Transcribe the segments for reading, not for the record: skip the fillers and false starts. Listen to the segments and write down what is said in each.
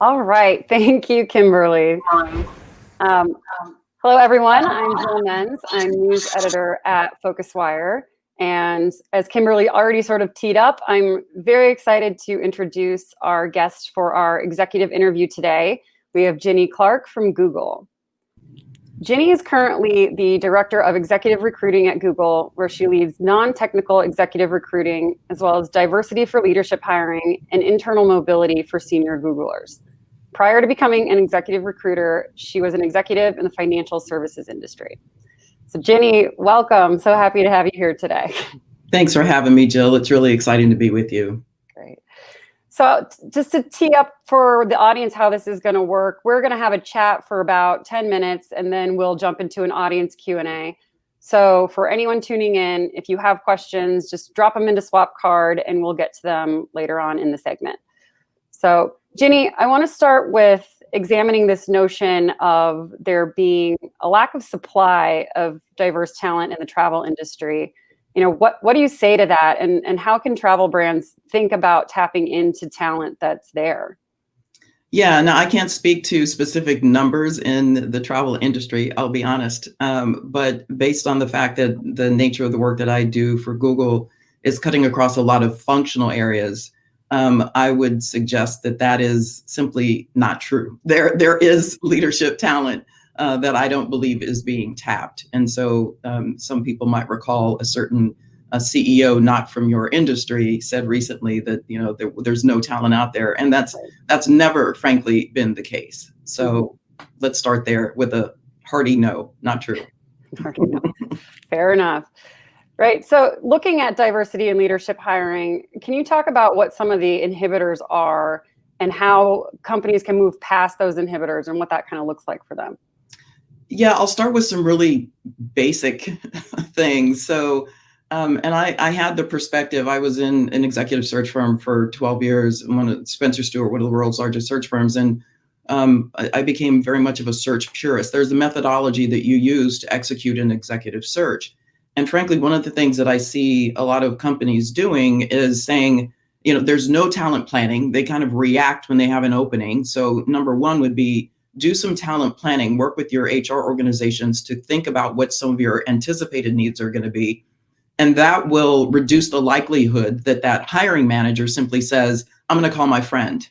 All right. Thank you, Kimberly. Um, Hello, everyone. I'm Jill Menz. I'm news editor at Phocuswright. And as Kimberly already sort of teed up, I'm very excited to introduce our guest for our executive interview today. We have Ginny Clark from Google. Ginny is currently the Director of Executive Recruiting at Google, where she leads non-technical executive recruiting, as well as diversity for leadership hiring and internal mobility for senior Googlers. Prior to becoming an executive recruiter, she was an executive in the financial services industry. So Ginny, welcome. So happy to have you here today. Thanks for having me, Jill. It's really exciting to be with you. Great. So just to tee up for the audience how this is going to work, we're going to have a chat for about 10 minutes, and then we'll jump into an audience Q&A. So for anyone tuning in, if you have questions, just drop them into Swap Card, and we'll get to them later on in the segment. So Ginny, I want to start with examining this notion of there being a lack of supply of diverse talent in the travel industry. What do you say to that, and how can travel brands think about tapping into talent that's there? Yeah, now I can't speak to specific numbers in the travel industry, I'll be honest. But based on the fact that the nature of the work that I do for Google is cutting across a lot of functional areas, I would suggest that is simply not true. There is leadership talent that I don't believe is being tapped. And so some people might recall a certain CEO not from your industry said recently that there's no talent out there, and that's never, frankly, been the case. So let's start there with a hearty no, not true. Hearty no. Fair enough. Right. So looking at diversity and leadership hiring, can you talk about what some of the inhibitors are and how companies can move past those inhibitors and what that kind of looks like for them? Yeah, I'll start with some really basic things. So, and I had the perspective, I was in an executive search firm for 12 years, Spencer Stuart, one of the world's largest search firms. And I became very much of a search purist. There's a methodology that you use to execute an executive search. And frankly, one of the things that I see a lot of companies doing is saying, there's no talent planning. They kind of react when they have an opening. So number one would be do some talent planning, work with your HR organizations to think about what some of your anticipated needs are going to be. And that will reduce the likelihood that hiring manager simply says, I'm going to call my friend.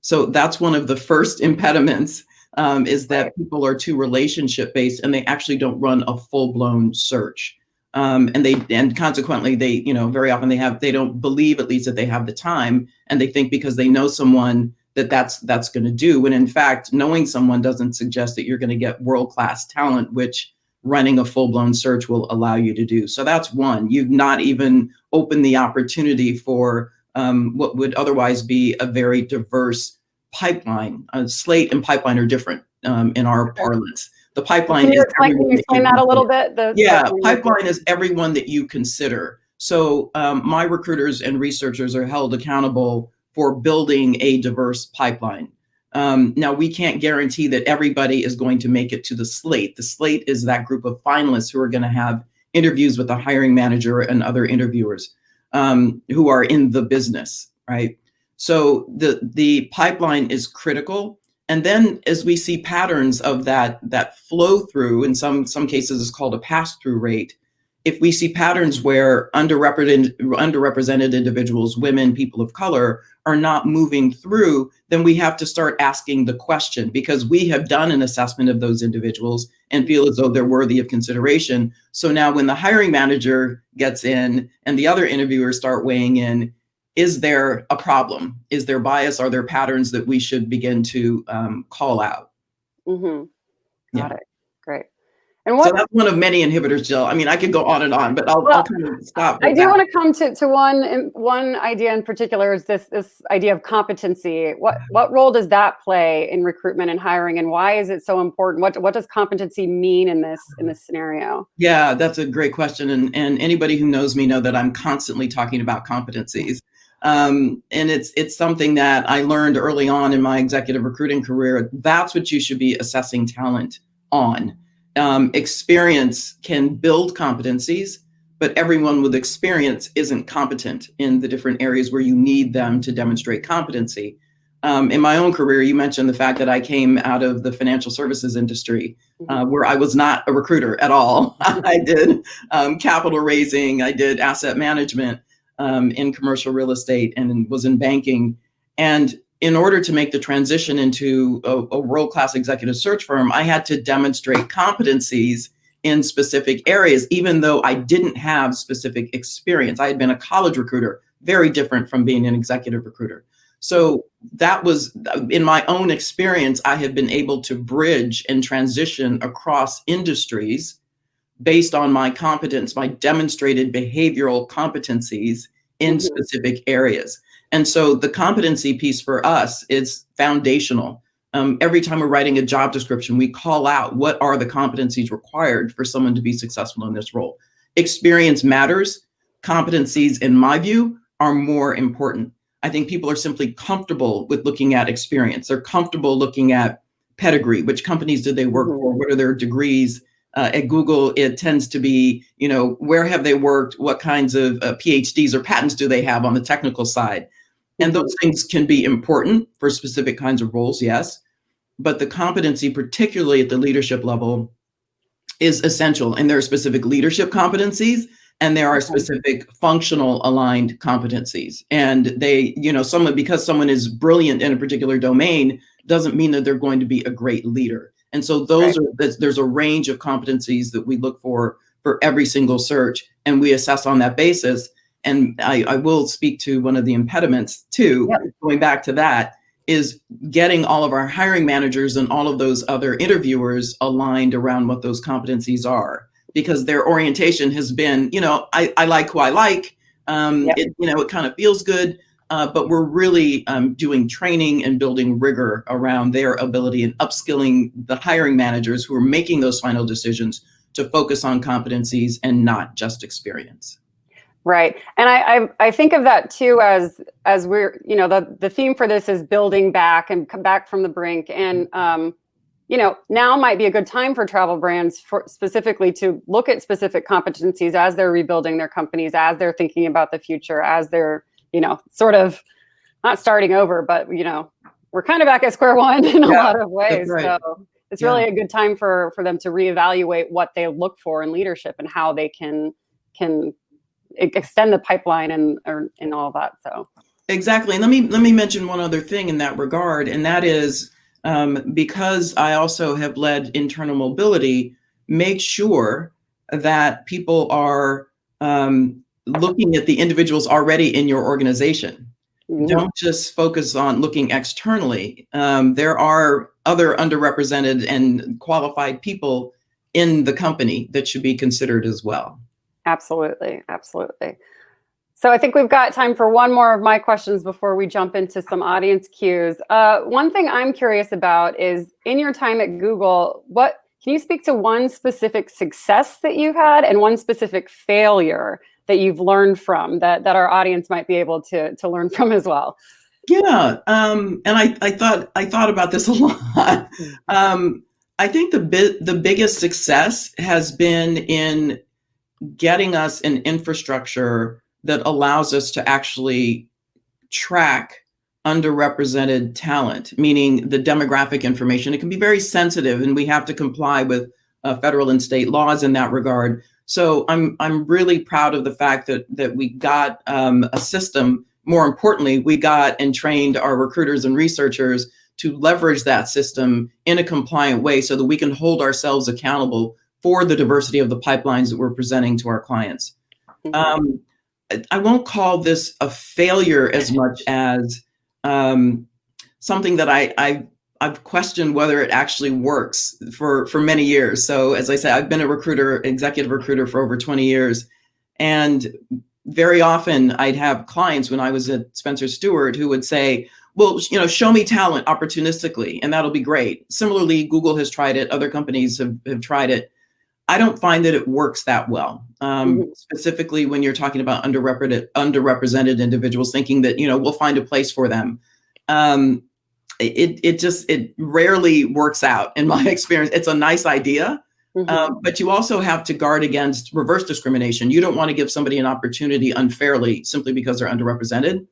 So that's one of the first impediments is that people are too relationship based and they actually don't run a full blown search. And consequently, they, very often they don't believe at least that they have the time, and they think because they know someone that's going to do. When in fact, knowing someone doesn't suggest that you're going to get world-class talent, which running a full-blown search will allow you to do. So that's one. You've not even opened the opportunity for what would otherwise be a very diverse pipeline. Slate and pipeline are different in our parlance. The pipeline is everyone. Can you explain that a little bit? Pipeline is everyone that you consider. So my recruiters and researchers are held accountable for building a diverse pipeline. Now, we can't guarantee that everybody is going to make it to the slate. The slate is that group of finalists who are going to have interviews with the hiring manager and other interviewers who are in the business, right? So the pipeline is critical. And then as we see patterns of that flow through, in some cases it's called a pass-through rate. If we see patterns where underrepresented individuals, women, people of color are not moving through, then we have to start asking the question, because we have done an assessment of those individuals and feel as though they're worthy of consideration. So now when the hiring manager gets in and the other interviewers start weighing in, is there a problem? Is there bias? Are there patterns that we should begin to call out? Got it. Great. And so that's one of many inhibitors, Jill. I mean, I could go on and on, but I'll kind of stop. I do want to come to one idea in particular, is this idea of competency. What role does that play in recruitment and hiring, and why is it so important? What does competency mean in this scenario? Yeah, that's a great question. And anybody who knows me know that I'm constantly talking about competencies. And it's something that I learned early on in my executive recruiting career. That's what you should be assessing talent on. Experience can build competencies, but everyone with experience isn't competent in the different areas where you need them to demonstrate competency. In my own career, you mentioned the fact that I came out of the financial services industry, where I was not a recruiter at all. I did capital raising, I did asset management in commercial real estate, and was in banking. And in order to make the transition into a world-class executive search firm, I had to demonstrate competencies in specific areas, even though I didn't have specific experience. I had been a college recruiter, very different from being an executive recruiter. So that was, in my own experience, I have been able to bridge and transition across industries based on my competence, my demonstrated behavioral competencies in specific areas. And so the competency piece for us is foundational. Every time we're writing a job description, we call out what are the competencies required for someone to be successful in this role. Experience matters. Competencies, in my view, are more important. I think people are simply comfortable with looking at experience. They're comfortable looking at pedigree. Which companies did they work for? What are their degrees? At Google, it tends to be, where have they worked? What kinds of PhDs or patents do they have on the technical side? And those things can be important for specific kinds of roles, yes. But the competency, particularly at the leadership level, is essential. And there are specific leadership competencies, and there are specific functional aligned competencies. And they, because someone is brilliant in a particular domain doesn't mean that they're going to be a great leader. And so there's a range of competencies that we look for every single search, and we assess on that basis. And I will speak to one of the impediments too, going back to that, is getting all of our hiring managers and all of those other interviewers aligned around what those competencies are, because their orientation has been, I like who I like, it kind of feels good, but we're really doing training and building rigor around their ability and upskilling the hiring managers who are making those final decisions to focus on competencies and not just experience. Right. And I think of that too, as we're, the theme for this is building back and come back from the brink. And, now might be a good time for travel brands specifically to look at specific competencies as they're rebuilding their companies, as they're thinking about the future, as they're, sort of not starting over, but, we're kind of back at square one in a lot of ways. Right. So it's really a good time for them to reevaluate what they look for in leadership and how they can extend the pipeline and all that. So exactly. And let me mention one other thing in that regard, and that is because I also have led internal mobility, make sure that people are looking at the individuals already in your organization. Don't just focus on looking externally. There are other underrepresented and qualified people in the company that should be considered as well. Absolutely. Absolutely. So I think we've got time for one more of my questions before we jump into some audience cues. One thing I'm curious about is, in your time at Google, can you speak to one specific success that you've had and one specific failure that you've learned from that our audience might be able to learn from as well? Yeah. And I thought about this a lot. I think the biggest success has been in getting us an infrastructure that allows us to actually track underrepresented talent, meaning the demographic information. It can be very sensitive, and we have to comply with federal and state laws in that regard. So I'm really proud of the fact that we got a system. More importantly, we got and trained our recruiters and researchers to leverage that system in a compliant way so that we can hold ourselves accountable for the diversity of the pipelines that we're presenting to our clients. I won't call this a failure as much as something that I've questioned whether it actually works for many years. So as I say, I've been a executive recruiter for over 20 years. And very often I'd have clients when I was at Spencer Stuart who would say, well, show me talent opportunistically, and that'll be great. Similarly, Google has tried it. Other companies have tried it. I don't find that it works that well, specifically when you're talking about underrepresented individuals, thinking that, we'll find a place for them. It rarely works out in my experience. It's a nice idea, but you also have to guard against reverse discrimination. You don't want to give somebody an opportunity unfairly simply because they're underrepresented.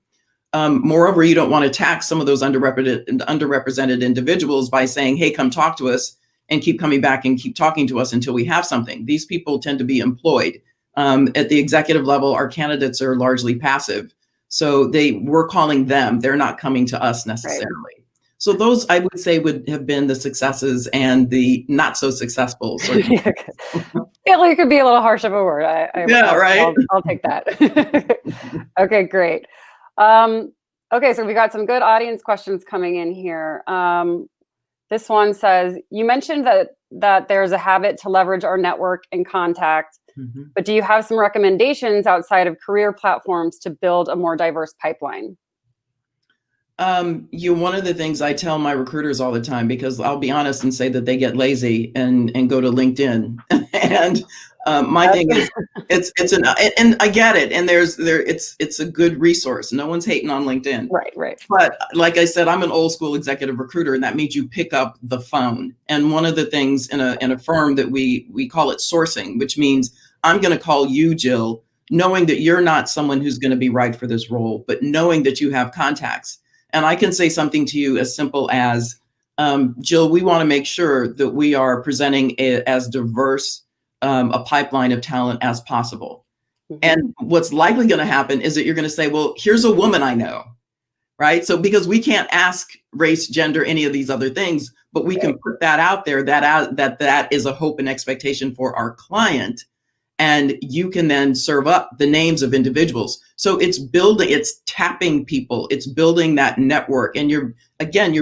Moreover, you don't want to tax some of those underrepresented individuals by saying, hey, come talk to us, and keep coming back and keep talking to us until we have something. These people tend to be employed. At the executive level, our candidates are largely passive. So we're calling them, they're not coming to us necessarily. Right. So those, I would say, would have been the successes and the not so successful. Failure could be a little harsh of a word. Right. I'll take that. Okay, great. Okay, so we got some good audience questions coming in here. This one says, you mentioned that there's a habit to leverage our network and contact, but do you have some recommendations outside of career platforms to build a more diverse pipeline? One of the things I tell my recruiters all the time, because I'll be honest and say that they get lazy and go to LinkedIn. And my thing is, and I get it. And it's a good resource. No one's hating on LinkedIn. Right. But like I said, I'm an old school executive recruiter, and that means you pick up the phone. And one of the things in a firm that we call it sourcing, which means I'm going to call you, Jill, knowing that you're not someone who's going to be right for this role, but knowing that you have contacts. And I can say something to you as simple as, Jill, we want to make sure that we are presenting as diverse a pipeline of talent as possible. And what's likely going to happen is that you're going to say, well, here's a woman I know, right? So because we can't ask race, gender, any of these other things, but we can put that out there, that is a hope and expectation for our client. And you can then serve up the names of individuals. So it's tapping people, it's building that network. And you're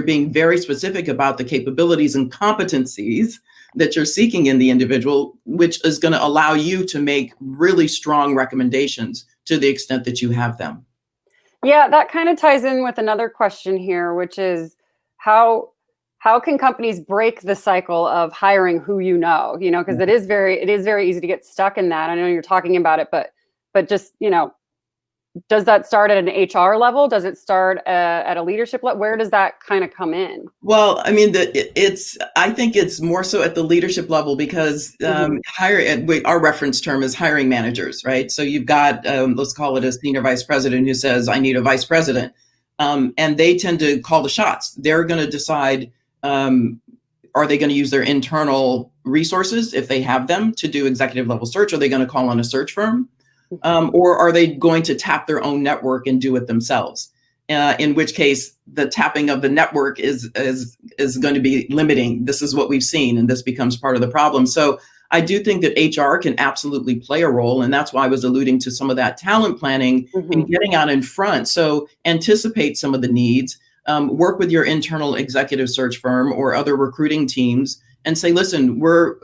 being very specific about the capabilities and competencies that you're seeking in the individual, which is going to allow you to make really strong recommendations to the extent that you have them. Yeah, that kind of ties in with another question here, which is how can companies break the cycle of hiring who you know? Because it is very easy to get stuck in that. I know you're talking about it, but just, does that start at an HR level? Does it start at a leadership level? Where does that kind of come in? Well, I mean, I think it's more so at the leadership level because our reference term is hiring managers, right? So you've got, let's call it a senior vice president who says, I need a vice president. And they tend to call the shots. They're going to decide, are they going to use their internal resources, if they have them, to do executive level search? Are they going to call on a search firm? Or are they going to tap their own network and do it themselves? In which case, the tapping of the network is going to be limiting. This is what we've seen, and this becomes part of the problem. So I do think that HR can absolutely play a role, and that's why I was alluding to some of that talent planning and getting out in front. So anticipate some of the needs, work with your internal executive search firm or other recruiting teams and say, listen, we're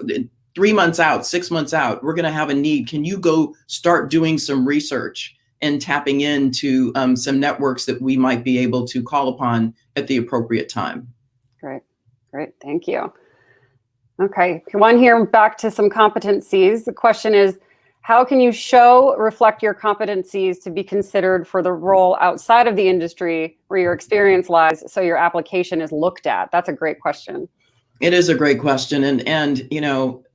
3 months out, 6 months out, we're going to have a need. Can you go start doing some research and tapping into some networks that we might be able to call upon at the appropriate time? Great. Thank you. Okay, one here, back to some competencies. The question is, how can you reflect your competencies to be considered for the role outside of the industry where your experience lies, so your application is looked at? That's a great question. It is a great question. And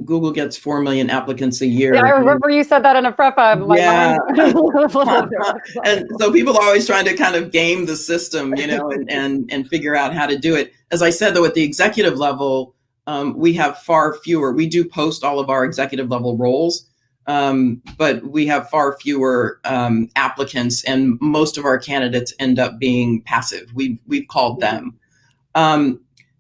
Google gets 4 million applicants a year. Yeah, I remember you said that in a prep. Yeah. And so people are always trying to kind of game the system, and figure out how to do it. As I said, though, at the executive level, we have far fewer. We do post all of our executive level roles, but we have far fewer applicants, and most of our candidates end up being passive. We've called them.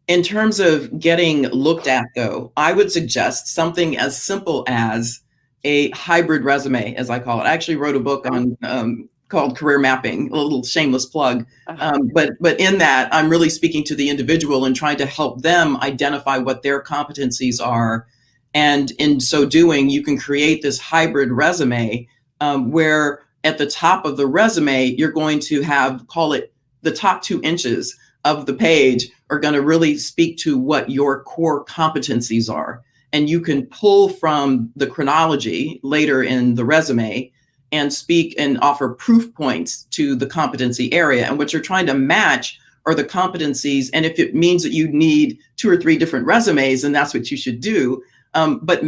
In terms of getting looked at, though, I would suggest something as simple as a hybrid resume, as I call it. I actually wrote a book on called Career Mapping, a little shameless plug. But in that, I'm really speaking to the individual and trying to help them identify what their competencies are. And in so doing, you can create this hybrid resume where at the top of the resume, you're going to have, call it the top 2 inches of the page are going to really speak to what your core competencies are. And you can pull from the chronology later in the resume and speak and offer proof points to the competency area. And what you're trying to match are the competencies. And if it means that you need 2 or 3 different resumes, then that's what you should do. But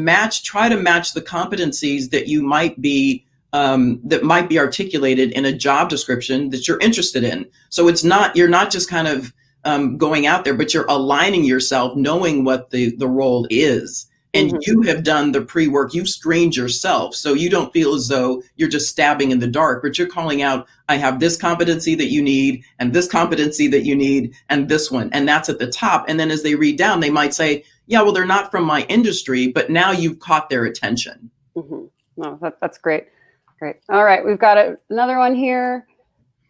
try to match the competencies that you might be that might be articulated in a job description that you're interested in. So you're not just kind of going out there, but you're aligning yourself, knowing what the role is. And you have done the pre-work, you've screened yourself. So you don't feel as though you're just stabbing in the dark, but you're calling out, I have this competency that you need, and this competency that you need, and this one. And that's at the top. And then as they read down, they might say, yeah, well, they're not from my industry, but now you've caught their attention. No, that's great. Great. All right. We've got another one here.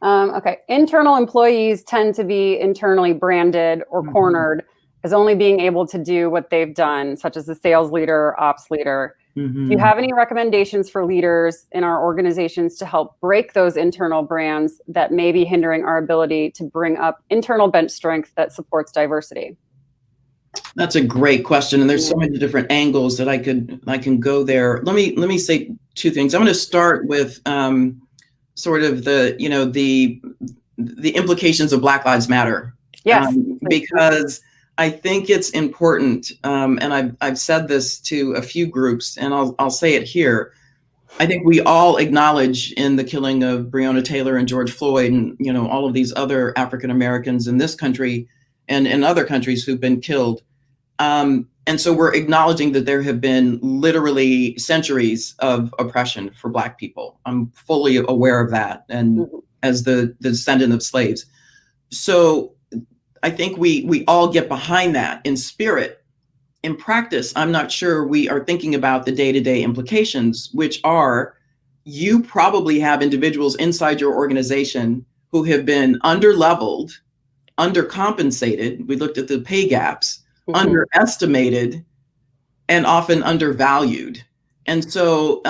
Okay. Internal employees tend to be internally branded or cornered as only being able to do what they've done, such as the sales leader or ops leader. Do you have any recommendations for leaders in our organizations to help break those internal brands that may be hindering our ability to bring up internal bench strength that supports diversity? That's a great question, and there's so many different angles that I can go there. Let me say two things. I'm going to start with sort of the implications of Black Lives Matter. Yes, because I think it's important, and I've said this to a few groups, and I'll say it here. I think we all acknowledge in the killing of Breonna Taylor and George Floyd, and all of these other African Americans in this country and in other countries who've been killed. And so we're acknowledging that there have been literally centuries of oppression for Black people. I'm fully aware of that, and as the descendant of slaves. So I think we all get behind that in spirit. In practice, I'm not sure we are thinking about the day-to-day implications, which are, you probably have individuals inside your organization who have been underleveled, undercompensated. We looked at the pay gaps, underestimated, and often undervalued. And so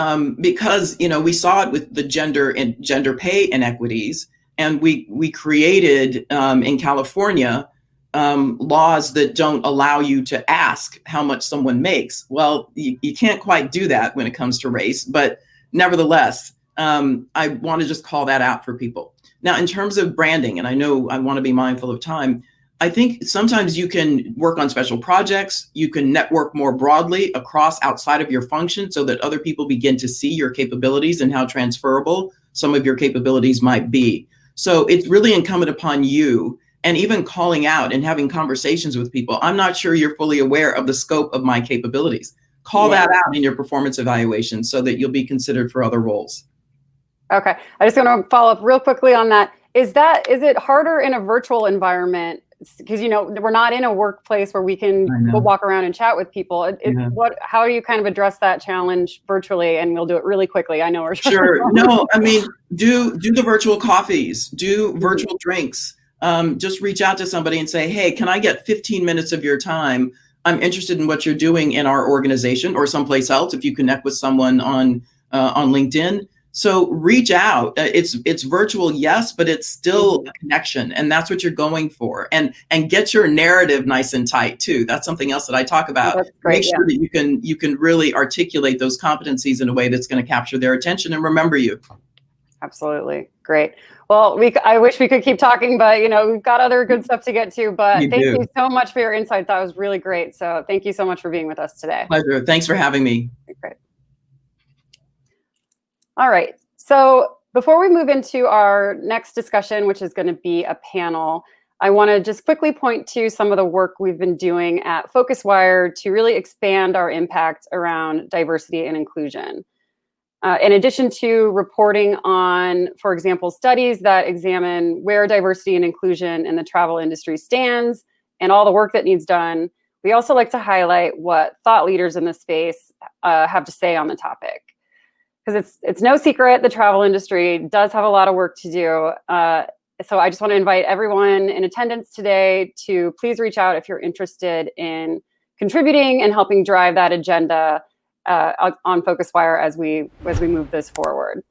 because we saw it with the gender pay inequities, and we created in California laws that don't allow you to ask how much someone makes. Well, you can't quite do that when it comes to race, but nevertheless, I want to just call that out for people. Now, in terms of branding, and I know I want to be mindful of time, I think sometimes you can work on special projects. You can network more broadly across outside of your function so that other people begin to see your capabilities and how transferable some of your capabilities might be. So it's really incumbent upon you, and even calling out and having conversations with people. I'm not sure you're fully aware of the scope of my capabilities. Call that out in your performance evaluation so that you'll be considered for other roles. Okay. I just want to follow up real quickly on that. Is it harder in a virtual environment? Because we're not in a workplace where we can go walk around and chat with people. How do you kind of address that challenge virtually? And we'll do it really quickly. I know we're sure. No, I mean, do the virtual coffees, do virtual drinks. Just reach out to somebody and say, hey, can I get 15 minutes of your time? I'm interested in what you're doing in our organization or someplace else. If you connect with someone on LinkedIn. So reach out. It's virtual, yes, but it's still a connection, and that's what you're going for. And get your narrative nice and tight too. That's something else that I talk about. That's great, Make sure that you can really articulate those competencies in a way that's going to capture their attention and remember you. Absolutely. Great. Well, I wish we could keep talking, but we've got other good stuff to get to. But thank you so much for your insights. That was really great. So thank you so much for being with us today. Pleasure. Thanks for having me. Great. All right. So before we move into our next discussion, which is going to be a panel, I want to just quickly point to some of the work we've been doing at Phocuswright to really expand our impact around diversity and inclusion. In addition to reporting on, for example, studies that examine where diversity and inclusion in the travel industry stands and all the work that needs done, we also like to highlight what thought leaders in this space have to say on the topic. Because it's no secret the travel industry does have a lot of work to do. So I just want to invite everyone in attendance today to please reach out if you're interested in contributing and helping drive that agenda on Phocuswright as we move this forward.